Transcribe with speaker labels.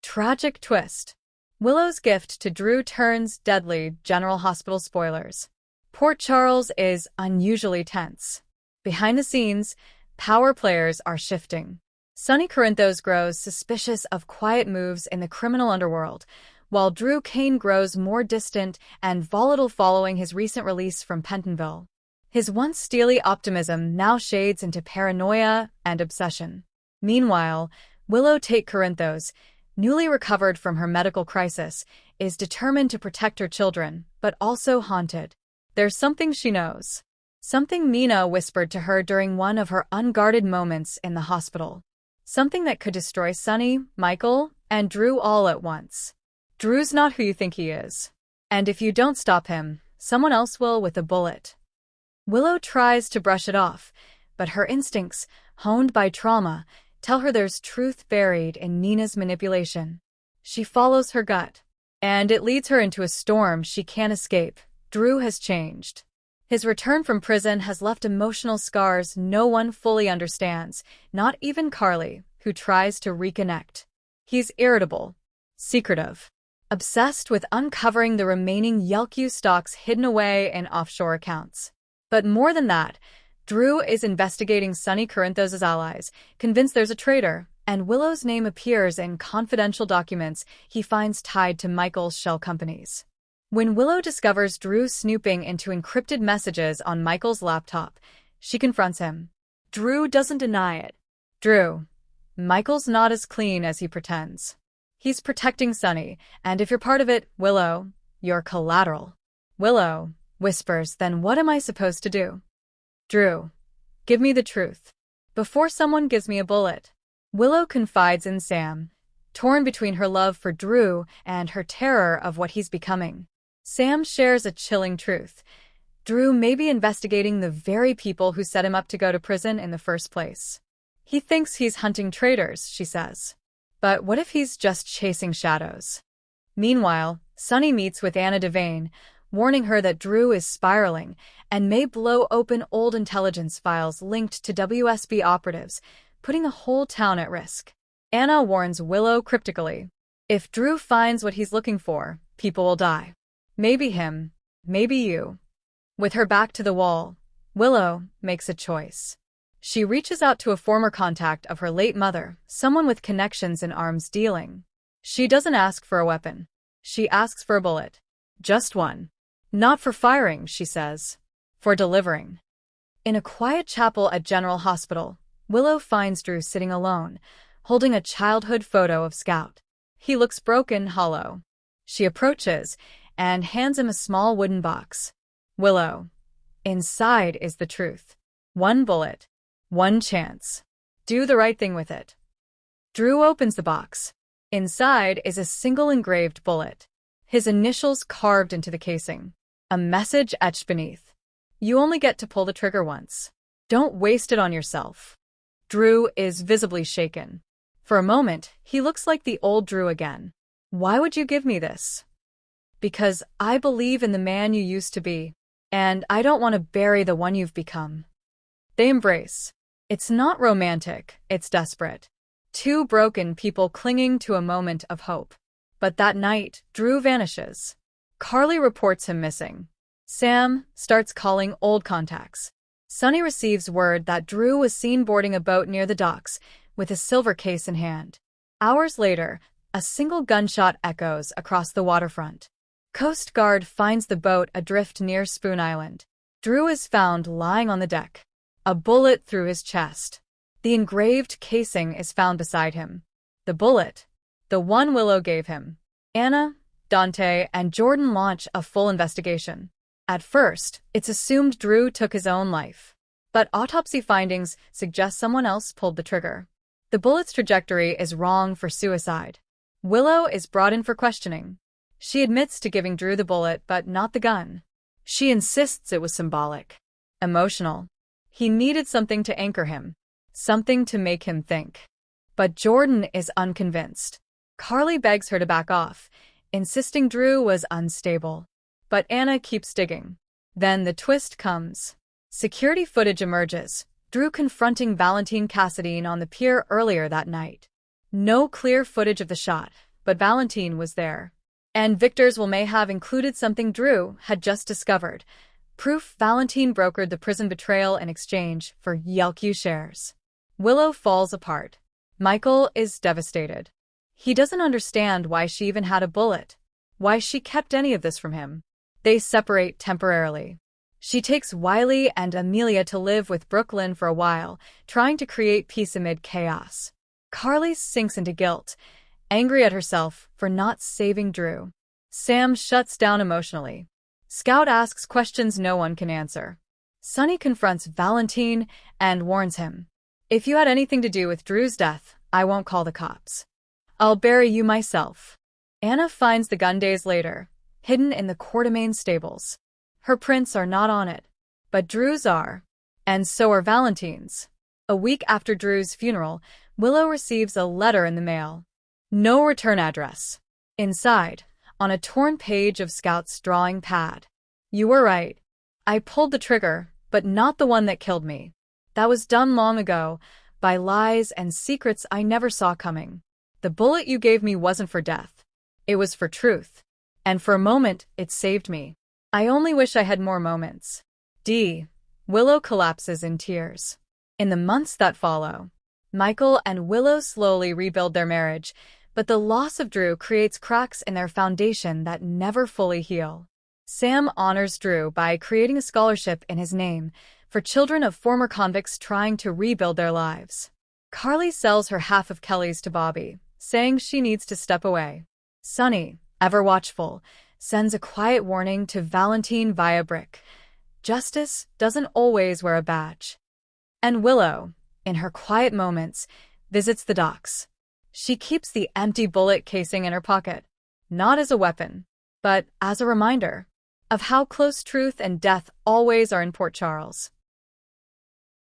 Speaker 1: Tragic twist. Willow's gift to Drew turns deadly. General Hospital spoilers. Port Charles is unusually tense. Behind the scenes, power players are shifting. Sonny Corinthos grows suspicious of quiet moves in the criminal underworld, while Drew Kane grows more distant and volatile following his recent release from Pentonville. His once steely optimism now shades into paranoia and obsession. Meanwhile, Willow Tate Corinthos, newly recovered from her medical crisis, is determined to protect her children, but also haunted. There's something she knows. Something Mina whispered to her during one of her unguarded moments in the hospital. Something that could destroy Sonny, Michael, and Drew all at once. Drew's not who you think he is. And if you don't stop him, someone else will with a bullet. Willow tries to brush it off, but her instincts, honed by trauma, tell her there's truth buried in Nina's manipulation. She follows her gut, and it leads her into a storm she can't escape. Drew has changed. His return from prison has left emotional scars no one fully understands, not even Carly, who tries to reconnect. He's irritable, secretive, obsessed with uncovering the remaining Yelku stocks hidden away in offshore accounts. But more than that, Drew is investigating Sonny Corinthos' allies, convinced there's a traitor, and Willow's name appears in confidential documents he finds tied to Michael's shell companies. When Willow discovers Drew snooping into encrypted messages on Michael's laptop, she confronts him. Drew doesn't deny it. Drew, Michael's not as clean as he pretends. He's protecting Sonny, and if you're part of it, Willow, you're collateral. Willow whispers, then what am I supposed to do? Drew, give me the truth. Before someone gives me a bullet. Willow confides in Sam, torn between her love for Drew and her terror of what he's becoming. Sam shares a chilling truth. Drew may be investigating the very people who set him up to go to prison in the first place. He thinks he's hunting traitors, she says. But what if he's just chasing shadows? Meanwhile, Sonny meets with Anna Devane, warning her that Drew is spiraling and may blow open old intelligence files linked to WSB operatives, putting the whole town at risk. Anna warns Willow cryptically. If Drew finds what he's looking for, people will die. Maybe him, maybe you. With her back to the wall, Willow makes a choice. She reaches out to a former contact of her late mother, someone with connections in arms dealing. She doesn't ask for a weapon. She asks for a bullet. Just one. Not for firing, she says. For delivering. In a quiet chapel at General Hospital, Willow finds Drew sitting alone, holding a childhood photo of Scout. He looks broken, hollow. She approaches and hands him a small wooden box. Willow. Inside is the truth. One bullet. One chance. Do the right thing with it. Drew opens the box. Inside is a single engraved bullet. His initials carved into the casing. A message etched beneath. You only get to pull the trigger once. Don't waste it on yourself. Drew is visibly shaken. For a moment, he looks like the old Drew again. Why would you give me this? Because I believe in the man you used to be, and I don't want to bury the one you've become. They embrace. It's not romantic, it's desperate. Two broken people clinging to a moment of hope. But that night, Drew vanishes. Carly reports him missing. Sam starts calling old contacts. Sonny receives word that Drew was seen boarding a boat near the docks, with a silver case in hand. Hours later, a single gunshot echoes across the waterfront. Coast Guard finds the boat adrift near Spoon Island. Drew is found lying on the deck. A bullet through his chest. The engraved casing is found beside him. The bullet. The one Willow gave him. Anna, Dante, and Jordan launch a full investigation. At first, it's assumed Drew took his own life. But autopsy findings suggest someone else pulled the trigger. The bullet's trajectory is wrong for suicide. Willow is brought in for questioning. She admits to giving Drew the bullet, but not the gun. She insists it was symbolic. Emotional. He needed something to anchor him. Something to make him think. But Jordan is unconvinced. Carly begs her to back off, insisting Drew was unstable. But Anna keeps digging. Then the twist comes. Security footage emerges, Drew confronting Valentine Cassadine on the pier earlier that night. No clear footage of the shot, but Valentine was there. And Victor's will may have included something Drew had just discovered. Proof Valentine brokered the prison betrayal in exchange for YLQ shares. Willow falls apart. Michael is devastated. He doesn't understand why she even had a bullet, why she kept any of this from him. They separate temporarily. She takes Wiley and Amelia to live with Brooklyn for a while, trying to create peace amid chaos. Carly sinks into guilt, angry at herself for not saving Drew. Sam shuts down emotionally. Scout asks questions no one can answer. Sonny confronts Valentine and warns him. If you had anything to do with Drew's death, I won't call the cops. I'll bury you myself. Anna finds the gun days later, hidden in the Quartermain stables. Her prints are not on it, but Drew's are. And so are Valentine's. A week after Drew's funeral, Willow receives a letter in the mail. No return address. Inside, on a torn page of Scout's drawing pad. You were right. I pulled the trigger, but not the one that killed me. That was done long ago, by lies and secrets I never saw coming. The bullet you gave me wasn't for death. It was for truth. And for a moment, it saved me. I only wish I had more moments. Willow collapses in tears. In the months that follow, Michael and Willow slowly rebuild their marriage, but the loss of Drew creates cracks in their foundation that never fully heal. Sam honors Drew by creating a scholarship in his name for children of former convicts trying to rebuild their lives. Carly sells her half of Kelly's to Bobby, saying she needs to step away. Sonny, ever watchful, sends a quiet warning to Valentine via Brick. Justice doesn't always wear a badge. And Willow, in her quiet moments, visits the docks. She keeps the empty bullet casing in her pocket, not as a weapon, but as a reminder of how close truth and death always are in Port Charles.